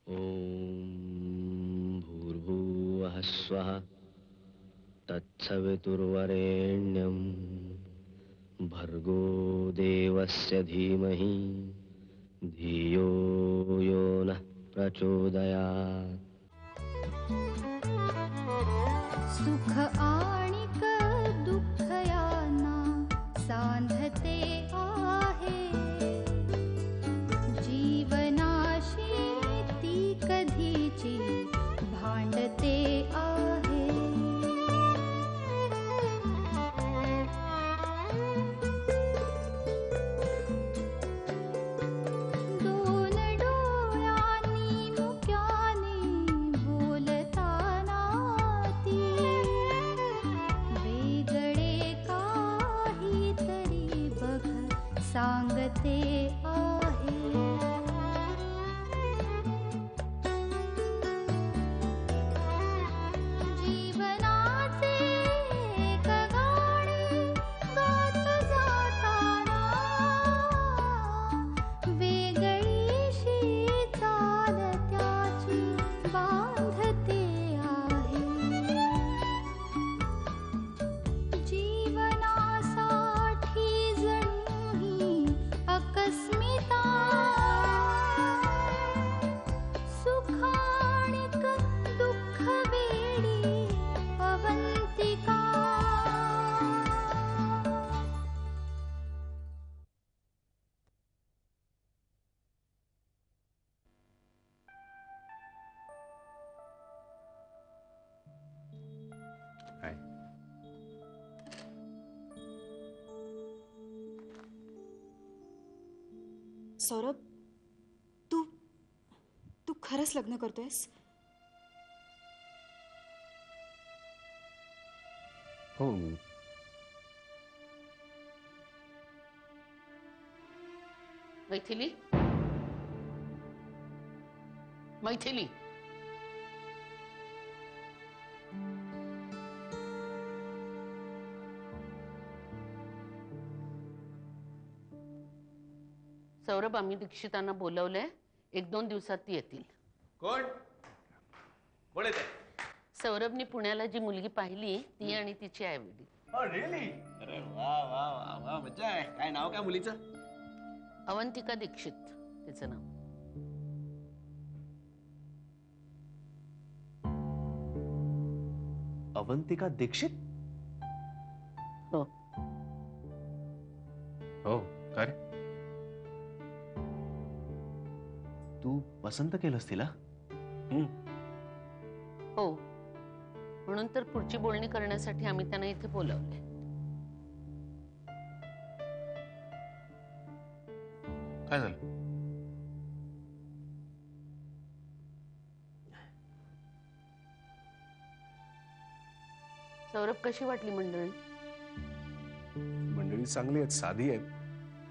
ओम भूर्भुवः स्वः तत्सवितुर्वरेण्यं भर्गो देवस्य धीमहि धियो यो नः प्रचोदयात्. सुख आणिक दुःख यांना सांधते आहे. जीवनाशी ती कधीची भांडते आहे. दोन डोळ्यांनी मुक्याने बोलताना ती वेगळे काहीतरी बघ सांगते आहे. जीवनाचे एक गाणे गात जाताना वेगळीशी चाल त्याची बांधते आहे. जीवनासाठी जणू ही अकस्मिता सुखाणिक दुःख वेडी अवंतिका. हाय. सौरभ, तू तू खरंच लग्न करतोयस? हो. मैथिली, मैथिली, सौरभ, आम्ही दीक्षितांना बोलवलंय. 1-2 दिवसात ती येतील. कोण कोण येते? सौरभनी पुण्याला जी मुलगी पाहिली ती आणि तिची आईवडील. रिअली? अरे वा वा वा वा, मजा आहे. काय नाव काय मुलीचं? अवंतिका दीक्षित तिचं नाव. अवंतिका दीक्षित? हो. हो. काय रे? तू पसंत केलंस तिला? हो, म्हणून तर पुढची बोलणी करण्यासाठी आम्ही त्यांना इथे बोलवलंय. काय झालं? सौरभ, कशी वाटली मंडळी? मंडळी चांगली आहेत, साधी आहेत.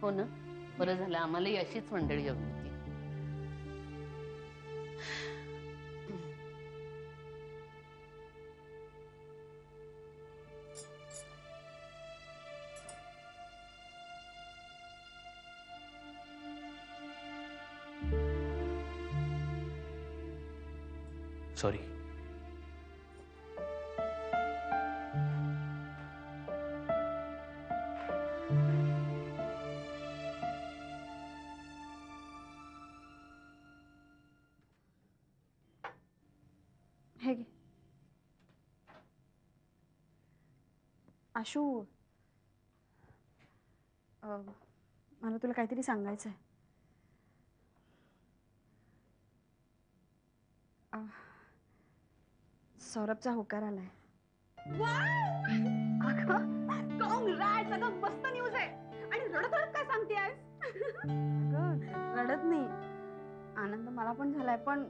हो ना, बरं झालं. आम्हालाही अशीच मंडळी हवी होती. सॉरी. हे घे. आशू, मला तुला काहीतरी सांगायचं आहे. सौरभचा होकार आलाय. कॉंग्रॅट्स, अगं मस्त न्यूज आहे. आणि रडत रडत काय सांगतेस? अगं रडत नाही, आनंद मला पण झालाय. पण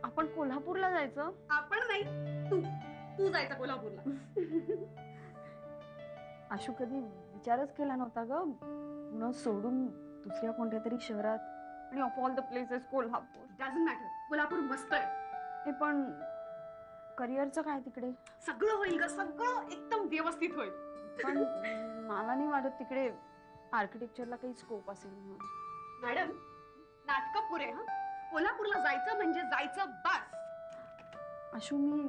आपण कोल्हापूरला जायचं. आपण नाही, तू तू जायचं कोल्हापूरला. आशू कधी विचारच केला नव्हता ग पुणे सोडून दुसऱ्या कोणत्या तरी शहरात. आणि of all the places Kolhapur. Doesn't matter, Kolhapur मस्त आहे. हे पण करिअरचं काय तिकडे? सगळं होईल ग, सगळं एकदम व्यवस्थित होईल. पण मला नाही वाटत तिकडे आर्किटेक्चरला काही स्कोप असेल म्हणून. मॅडम, नाटकं पुरे. हा, कोल्हापूरला जायचं म्हणजे जायचं बस. आशू मी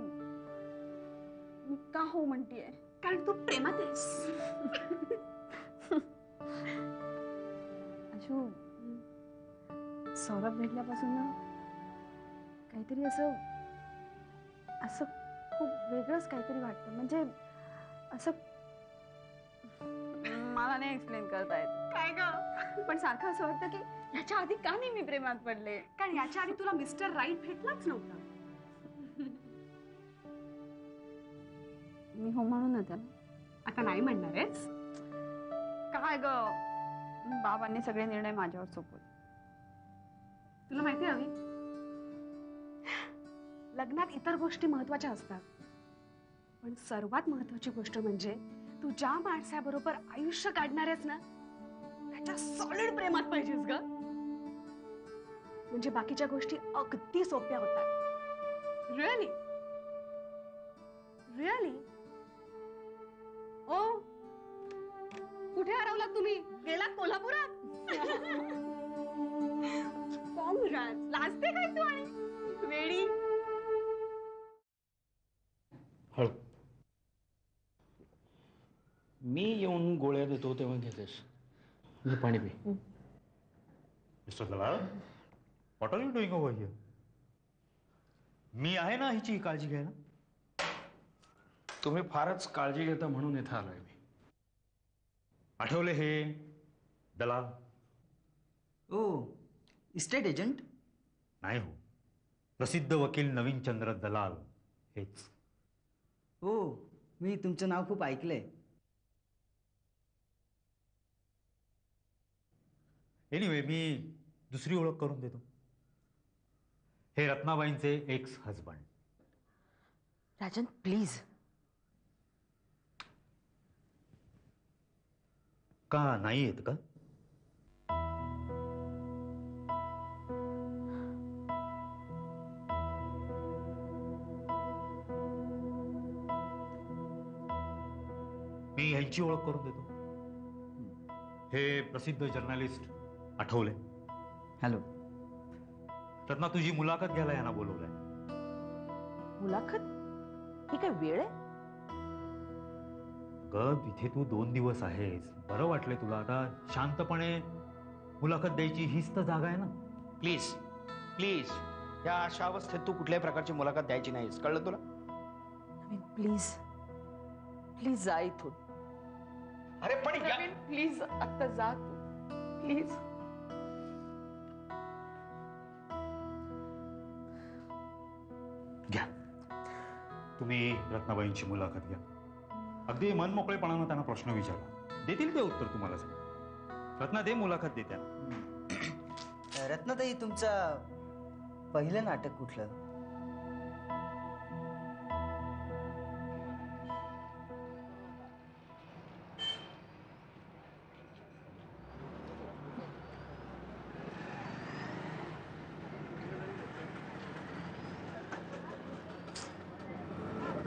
का हो म्हणतीये? कारण तू प्रेमात आहेस. आशू सौरभ भेटल्यापासून ना काहीतरी असं असं खूप वेगळंच काहीतरी वाटतं. म्हणजे असं मला नाही एक्सप्लेन करता येत. काय ग? पण सारखं असं वाटतं की ह्याच्या आधी का नाही मी प्रेमात पडले. कारण याच्या आधी तुला मिस्टर राईट भेटलाच नव्हता. मी हो म्हणून ना त्याला. आता नाही म्हणणार आहेस? काय ग, बाबांनी सगळे निर्णय माझ्यावर सोपवले. तुला माहिती हवी, लग्नात इतर गोष्टी महत्वाच्या असतात, पण सर्वात महत्वाची गोष्ट म्हणजे तू ज्या माणसाबरोबर आयुष्य काढणार आहेस ना त्याच्या सॉलिड प्रेमात पाहिजेस ग. म्हणजे बाकीच्या गोष्टी अगदी सोप्या होतात. Really really. ओ, कुठे हरवलात तुम्ही? गेलात कोल्हापुरात? काँग्रेस. लाजते काय तू आणि वेडी? हळू. मी येऊन गोळ्या देतो तेव्हा घेतेस. घे पाणी पी. Mister Dalal, what are you doing over here? मी आहे ना हिची काळजी घ्यायला. तुम्ही फारच काळजी घेता म्हणून इथं आलोय मी. आठवले हे दलाल? ओ, इस्टेट एजंट? नाही हो, प्रसिद्ध वकील नवीनचंद्र दलाल हेच. हो, मी तुमचं नाव खूप ऐकलंय. एनिवे, मी दुसरी ओळख करून देतो. हे रत्नाबाईंचे एक्स हजबंड. राजन प्लीज. का नाही येत का? मी ह्यांची ओळख करून देतो. हे प्रसिद्ध जर्नलिस्ट आठवले. हॅलो. रत्ना, तुझी मुलाखत घ्यायला यांना बोलवलंय. मुलाखत? ही काय वेळ आहे? ग, इथे तू 2 दिवस आहेस. बरं वाटलंय तुला? आता शांतपणे मुलाखत द्यायची हीच तर जागा आहे ना. प्लीज प्लीज, या अशा अवस्थेत तू कुठल्याही प्रकारची मुलाखत द्यायची नाहीस, कळलं तुला? प्लीज प्लीज जा इथून. अरे पण या. प्लीज आता जा तू प्लीज. घ्या, तुम्ही रत्नाबाईंची मुलाखत घ्या. अगदी मनमोकळेपणानं त्यांना प्रश्न विचारा, देतील ते उत्तर तुम्हाला. रत्ना, दे मुलाखत दे त्यांना. रत्नाताई, तुमचं पहिलं नाटक कुठलं?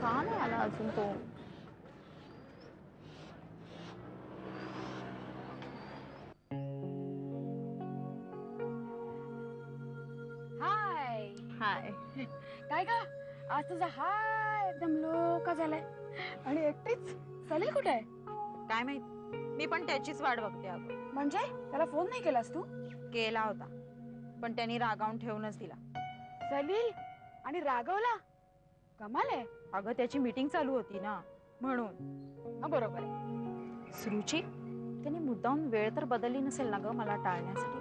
का नाही आला अजून तो? हाय. हाय. काय का आज तुझा हाय एकदम लोका झालाय. आणि एकटीच? सलील कुठे आहे? काय माहित, मी पण त्याचीच वाट बघते अगं. म्हणजे त्याला फोन नाही केलास तू? केला होता, पण त्यांनी रागावून ठेवूनच दिला. सलील आणि राघवला? कमाल आहे. अगं त्याची मीटिंग चालू होती ना, म्हणून. हा बरोबर आहे. सुरुची, त्यांनी मुद्दाम वेळ तर बदलली नसेल ना ग मला टाळण्यासाठी.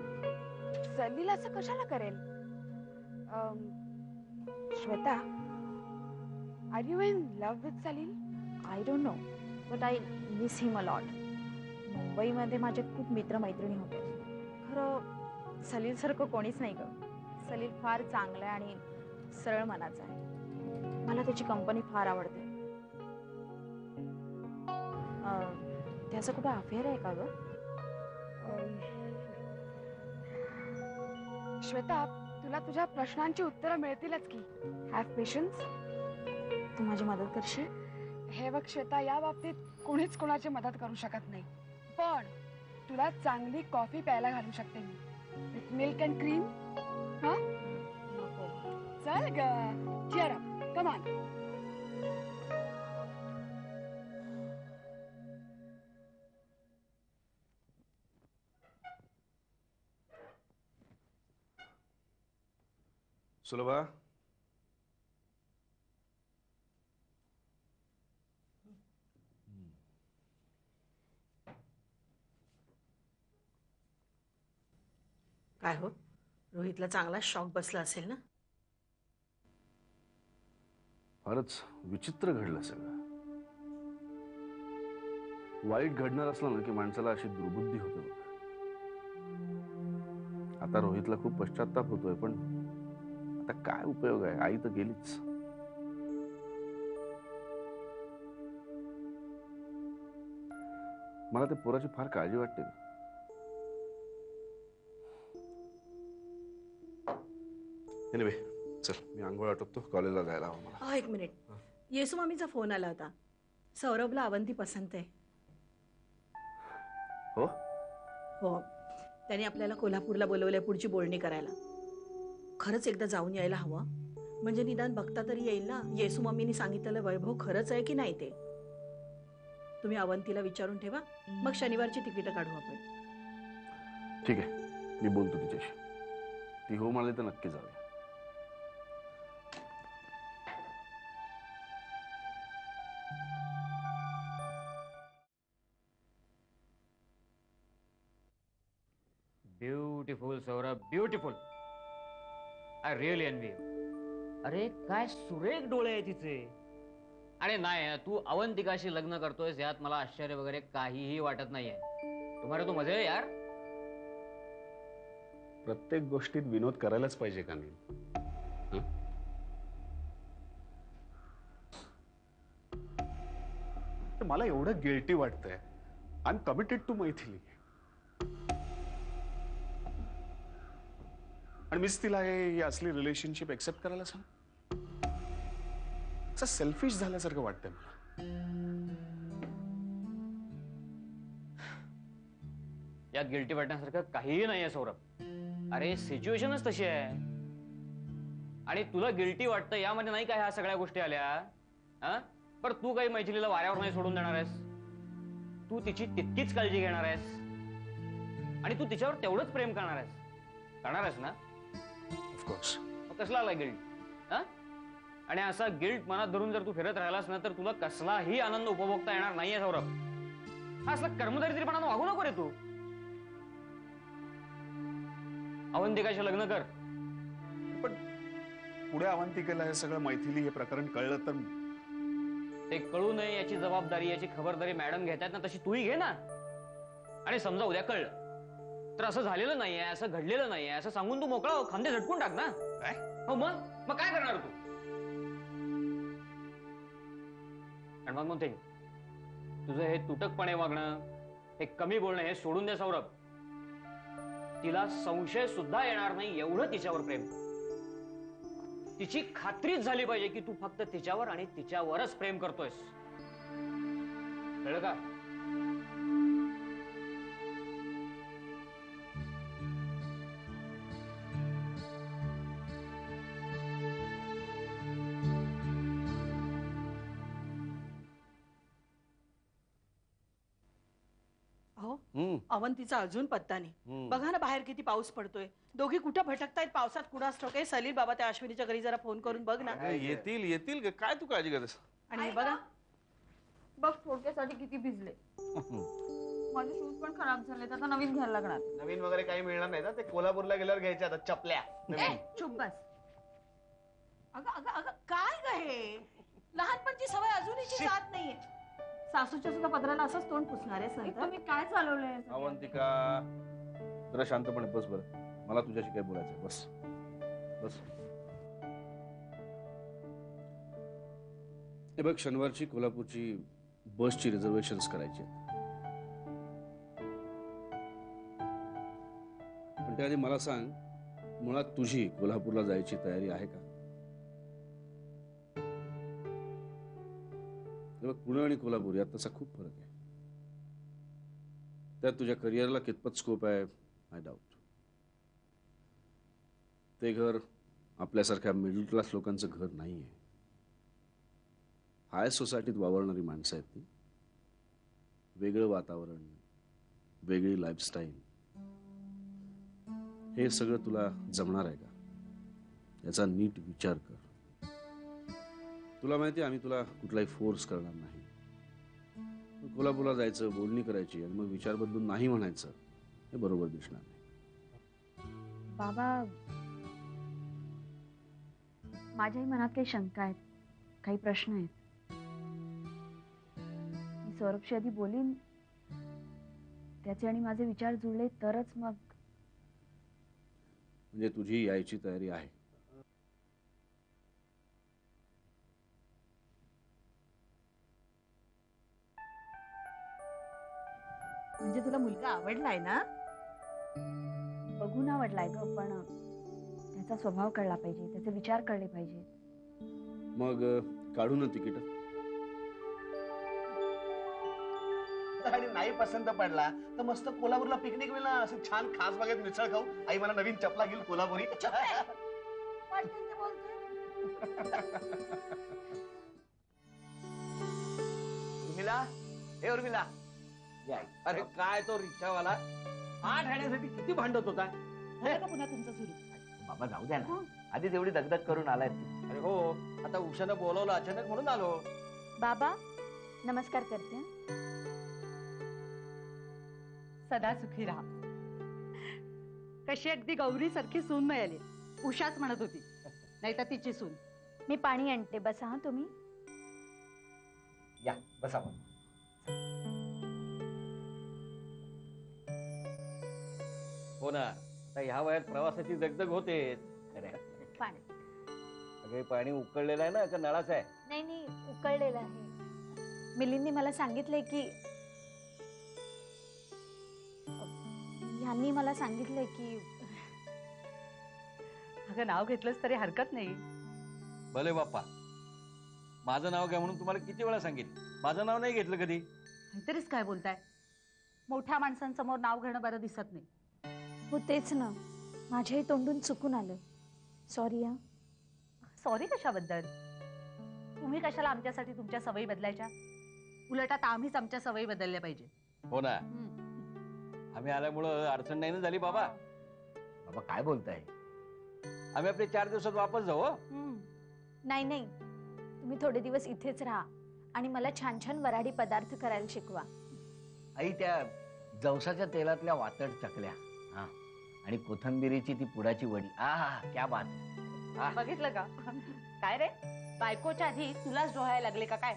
सलील असं कशाला करेल? Shweta, are you in love with Salil? I don't know, but I miss him a lot. मुंबईमध्ये माझे खूप मित्रमैत्रिणी होते. खरं सलील सारखं कोणीच नाही ग. सलील फार चांगला आहे आणि सरळ मनाचा आहे. मला त्याची कंपनी फार आवडते. त्याचं कुठं अफेअर आहे का ग? श्वेता, तुला तुझ्या प्रश्नांची उत्तरं मिळतीलच की. Have patience. तू माझी मदत करशील? हे बघ श्वेता, या बाबतीत कोणीच कोणाची मदत करू शकत नाही, पण तुला चांगली कॉफी प्यायला घालू शकते मी, विथ मिल्क अँड क्रीम. हा, Helga, cheer up. Come on. Sulabha, काय हो, रोहितला चांगला शॉक बसला असेल ना? फारच विचित्र घडलं सगळं. वाईट घडणार असलं ना की माणसाला अशी दुर्बुद्धी होते बघ. आता रोहितला खूप पश्चाताप होतोय, पण आता काय उपयोग आहे? आई तर गेलीच. मला त्या पोराची फार काळजी वाटते. एनिवे, चल मी आंघोळ आटोपतो, कॉलेजला जायला हवं मला. एक मिनिट, येसू मामीचा फोन आला होता. सौरभला अवंती पसंत आहे. हो हो, त्याने आपल्याला कोल्हापूरला बोलवलंय पुढची बोलणी करायला. खरंच एकदा जाऊन यायला हवं, म्हणजे निदान बघता तरी येईल ना येसू मम्मीनी सांगितलेलं वैभव खरंच आहे की नाही ते. तुम्ही अवंतीला विचारून ठेवा, मग शनिवारची तिकीट काढू आपण. ठीक आहे, मी बोलतो तिच्याशी. ती हो म्हणाली तर नक्की जाऊया. Beautiful Saurabh, beautiful. I really envy. अरे काय सुरेख डोळे आहे तिचे. अरे नाही, तू अवंतिकाशी लग्न करतोयस यात मला आश्चर्य वगैरे काहीही वाटत नाहीये. तुम्हाला तो मजा आहे यार. प्रत्येक गोष्टीत विनोद करायलाच पाहिजे का नाही? मला एवढं गिल्टी वाटतंय. I am committed to Maithili. आणि मीच तिला ही असली रिलेशनशिप एक्सेप्ट करायला सांग. असं सेल्फिश झाल्यासारखं वाटतंय मला. यात गिल्टी वाटण्यासारखं काहीही नाहीये सौरभ. अरे सिच्युएशनच तशी आहे. आणि तुला गिल्टी वाटतं यामध्ये नाही का ह्या सगळ्या गोष्टी आल्या? पण तू काही मैथिलीला वाऱ्यावर नाही सोडून देणार आहेस. तू तिची तितकीच काळजी घेणार आहेस आणि तू तिच्यावर तेवढंच प्रेम करणार आहेस ना? ऑफकोर्स. कसला आला गिल्ट? आणि असा गिल्ट मनात धरून जर तू फिरत राहिलास ना तर तुला कसलाही आनंद उपभोगता येणार नाहीये सौरभ. हा असला कर्मदरिद्रीपणानं वागू नको रे तू. अवंतिकाशी लग्न कर. पण पुढे अवंतिकेला हे सगळं मैथिली हे प्रकरण कळलं तर? ते कळू नये याची जबाबदारी, याची खबरदारी मॅडम घेतात ना, तशी तूही घे ना. आणि समजा उद्या कळलं तर असं झालेलं नाहीये, असं घडलेलं नाहीये असं सांगून तू मोकळा हो, खांदे झटकून टाक ना. हो मग काय करणार तू? आणि मग म्हणते तुझं हे तुटकपणे वागणं, हे कमी बोलणं हे सोडून दे सौरभ. तिला संशय सुद्धा येणार नाही एवढं तिच्यावर प्रेम. तिची खात्रीच झाली पाहिजे की तू फक्त तिच्यावर आणि तिच्यावरच प्रेम करतोयस. कळलं का? अवंतीचा अजून पत्ता नाही. बघा ना बाहेर किती पाऊस पडतोय. दोघी कुठं भटकतायत पावसात कुणास ठाऊक. सलील बाबा त्या अश्विनीच्या घरी जरा फोन करून बघ ना. येतील काय तू काळजी करतेस? आणि बघा बघ थोडक्यासाठी किती भिजले. माझे शूज पण खराब झाले, आता नवीन घ्यायला लागणार. नवीन वगैरे काही मिळणार नाही ना, ते कोल्हापूरला गेल्यावर घ्यायचे आता चपल्या. चुप बस. अगं अगं अगं काय ग हे? लहानपणची सवय अजूनही जात नाहीये. सासूच्या सुद्धा पत्राला असंच तोंड पुसणार आहे. तुम्ही काय चालवलंय? अवंतिका जरा शांतपणे बस बरं. मला तुझ्याशी काय बोलायचं. बस बस. हे बघ, शनिवारची कोल्हापूरची बसची रिझर्वेशन्स करायची. पण त्याआधी मला सांग, मुळात तुझी कोल्हापूरला जायची तयारी आहे का? पुणे आणि कोल्हापूर यात तसा खूप फरक आहे. त्यात तुझ्या करिअरला कितपत स्कोप आहे आय डाऊट. ते घर आपल्यासारख्या मिडल क्लास लोकांचं घर नाही आहे. हाय सोसायटीत वावरणारी माणसं आहेत ती. वेगळं वातावरण, वेगळी लाईफस्टाईल. हे सगळं तुला जमणार आहे का याचा नीट विचार कर. तुला माहिती आहे आम्ही तुला कुठलाही फोर्स करणार नाही. कोल्हापूरला जायचं, बोलणी करायची आणि मग विचार बदलून नाही म्हणायचं हे बरोबर दिसणार नाही. बाबा, माझ्याही मनात काही शंका आहेत, काही प्रश्न आहेत. मी सौरभशी आधी बोलीन, त्याचे आणि माझे विचार जुळले तरच मग. म्हणजे तुझी यायची तयारी आहे? म्हणजे तुला मुलगा आवडलाय ना? बघून आवडलाय ग, पण त्याचा स्वभाव कळला पाहिजे, त्याचे विचार कळले पाहिजे. मग काढू ना तिकीट? आणि नाही पसंत पडला तर मस्त कोल्हापूरला पिकनिक वेळेला असं छान खास बागेत मिसळ खाऊ. आई मला नवीन चपला घेईल कोल्हापुरी. उर्मिला, ए उर्मिला, अरे काय तो रिक्षावाला 8 आण्यासाठी किती भांडत होता. पुन्हा तुमचं सुरू. बाबा जाऊ द्या ना, आधीच एवढी दगदग करून आलाय. अरे हो, आता उषानं बोलवलं अचानक म्हणून आलो. बाबा नमस्कार करते. सदा सुखी राहा. कशी अगदी गौरी सारखी सून मिळाली. उषाच म्हणत होती, नाही तर तिची सून. मी पाणी आणते, बसा हा तुम्ही. या बसा. हो ना, आता ह्या वयात प्रवासाची दगदग होते. पाणी सगळे पाणी उकळलेलं आहे ना का नळाचं आहे? नाही नाही, उकळलेलं आहे. मिलिंदने मला सांगितलंय की ह्यांनी मला सांगितलंय की अगं नाव घेतलंस तरी हरकत नाही. भले बाप्पा, माझं नाव घ्या म्हणून तुम्हाला किती वेळा सांगितलं. माझं नाव नाही घेतलं कधी. काहीतरीच काय बोलताय. मोठ्या माणसांसमोर नाव घेणं बरं दिसत नाही. हो तेच ना, माझ्याही तोंडून चुकून आलं. सॉरी हा. सॉरी कशाबद्दल? तुम्ही कशाला आमच्यासाठी तुमच्या सवयी बदलायच्या? उलट आता आम्हीच आमच्या सवयी बदलल्या पाहिजे. हो ना, आम्ही आल्यामुळं अडचण नाही ना झाली बाबा. बाबा काय बोलताय? आम्ही आपले 4 दिवसात वापस जाऊ. नाही नाही, तुम्ही थोडे दिवस इथेच राहा आणि मला छान छान वराडी पदार्थ करायला शिकवा. आई त्या जवसाच्या तेलातल्या वातड चकल्या आणि कोथंबिरीची ती पुडाची वडी, क्या बात. बघितलं का? काय रे, बायकोच्या आधी तुलाच डोहायला लागले का काय?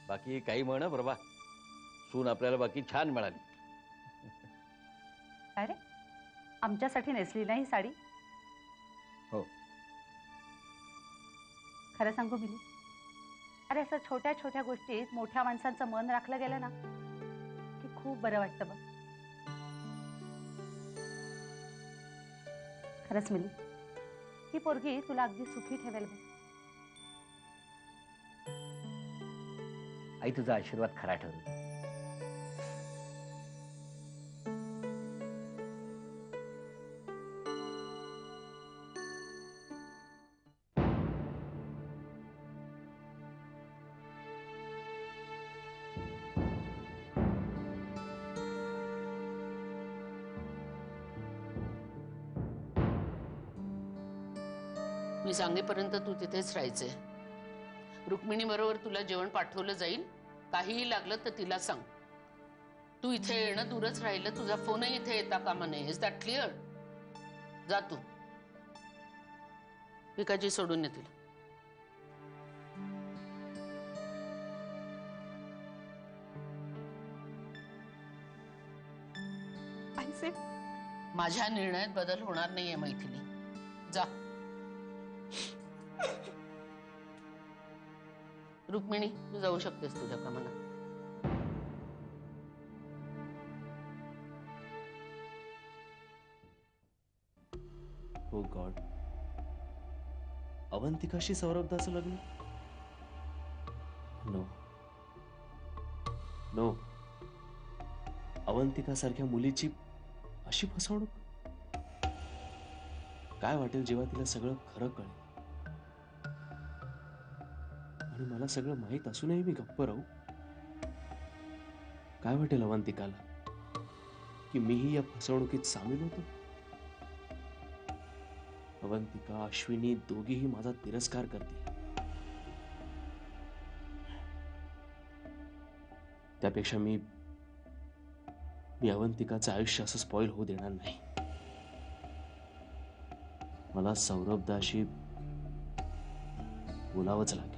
बाकी काही म्हण बरोबा, सून आपल्याला बाकी छान मिळाली. काय रे, आमच्यासाठी नेसली नाही साडी? हो. खरं सांगू मिली, अरे असं छोट्या छोट्या गोष्टीत मोठ्या माणसांचं मन राखलं गेलं ना की खूप बरं वाटतं बघ. खरंच मिली, ही पोरगी तुला अगदी सुखी ठेवेल बघ. आई तुझा आशीर्वाद खरा ठेवला. मी सांगेपर्यंत तू तिथेच राहायचंय. रुक्मिणी बरोबर तुला जेवण पाठवलं जाईल. काहीही लागलं तर तिला सांग. तू इथे येणं दूरच राहिलं, तुझा फोनही इथे येता कामा नये. Is that clear? जा तू. विकाजी सोडून ये तिला. माझ्या निर्णयात बदल होणार नाहीये मैथिली. जा. रुक्मिणी, तू जाऊ शकतेस तुझ्या कामाला. हो गॉड, अवंतिकाशी सौरभदाचं लग्न? नो नो, अवंतिका सारख्या मुलीची अशी फसवणूक? काय वाटेल जेव्हा तिला सगळं खरं कळेल? आणि मला सगळं माहीत असूनही मी गप्प राहू? काय वाटेल अवंतिकाला की मीही या फसवणुकीत सामील होतो? अवंतिका, अश्विनी दोघीही माझा तिरस्कार करतील. त्यापेक्षा मी अवंतिकाचं आयुष्य असं स्पॉइल होऊ देणार नाही. मला सौरभदाशी बोलावंच लागेल.